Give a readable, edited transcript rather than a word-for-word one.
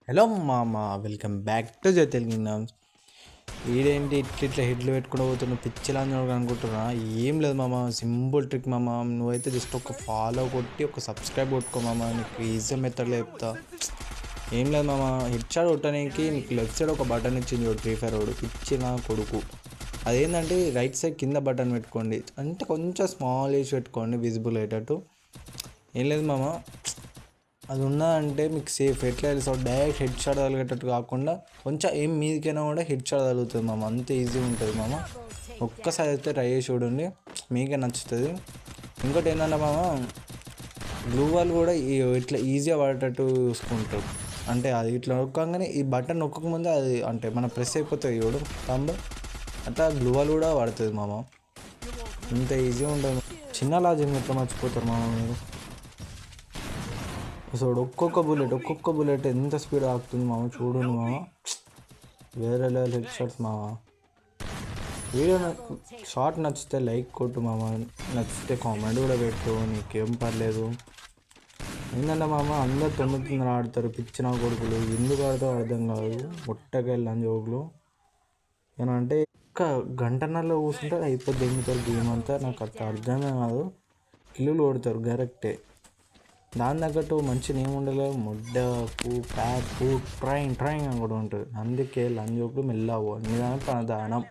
Hello మామ, welcome back to జై తెలుగు. వీడేంటి ఇట్లా హెడ్లు పెట్టుకుంటూ పోతున్నా, పిచ్చిలా అనుకుంటున్నా. ఏం లేదు మామ, సింపుల్ ట్రిక్ మామ. నువ్వైతే జస్ట్ ఒక ఫాలో కొట్టి ఒక సబ్స్క్రైబ్ కొట్టుకో మామ. నీకు ఈజీ మెథడ్లో చెప్తా. ఏం లేదు మామ, హెడ్ షాట్ కొట్టడానికి నీకు లెఫ్ట్ సైడ్ ఒక బటన్ ఇచ్చింది ఫ్రీ ఫైర్ వాడు, పిచ్చిన కొడుకు. అదేంటంటే రైట్ సైడ్ కింద బటన్ పెట్టుకోండి, అంటే కొంచెం స్మాల్ వేసి పెట్టుకోండి, విజిబుల్ అయ్యేటట్టు. ఏం లేదు మామ, అది ఉన్నదంటే మీకు సేఫ్. ఎట్లా తెలుసు, డైరెక్ట్ హెడ్ షాట్ తగిలేటట్టు కాకుండా కొంచెం ఏం మీదకైనా కూడా హెడ్ షాట్ తగులుతుంది మామ. అంత ఈజీ ఉంటుంది మామ. ఒక్కసారి అయితే ట్రై చేసి చూడండి, మీకే నచ్చుతుంది. ఇంకోటి ఏంటంటే మామ, గ్లూ వాల్ కూడా ఇట్లా ఈజీగా పడేటట్టు చూసుకుంటారు. అంటే అది ఇట్లా నొక్కగానే ఈ బటన్ నొక్కకముందే అది అంటే మన ప్రెస్ అయిపోతుంది చూడు తంబ్, అట్లా గ్లూ వాల్ కూడా పడుతుంది మామ. ఇంత ఈజీగా ఉంటుంది. చిన్న లాజిక్ ఎట్లా మర్చిపోతారు మామ మీరు. అసలు ఒక్కొక్క బుల్లెట్ ఎంత స్పీడ్ ఆగుతుంది మామ, చూడండి మామ. వేరే లెవెల్ హెడ్ షాట్స్ మామ. వీడియో షార్ట్ నచ్చితే లైక్ కొట్టు మామ, నచ్చితే కామెంట్ కూడా పెట్టు, నీకేం పర్లేదు. ఏంటంటే మామ, అందరు 9 ఆడతారు, పిచ్చిన కొడుకులు. ఎందుకు ఆడతారో అర్థం కాదు, ముట్టకెళ్ళని జోకులు. ఏమంటే ఒక్క గంటన్నరలో కూర్చుంటే అయిపోద్ది, ఎన్నితారు గేమ్ అంతా. నాకు అర్థమే కాదు. కిల్లులు కొడతారు కరెక్టే, దాని తగ్గట్టు మంచి నేమ్ ఉండలేదు. ముడ్డ ప్యాప్ ట్రైన్ అని కూడా ఉంటుంది. అందుకే లంజోకులు మెల్లవు నిదానం ప్రధానం.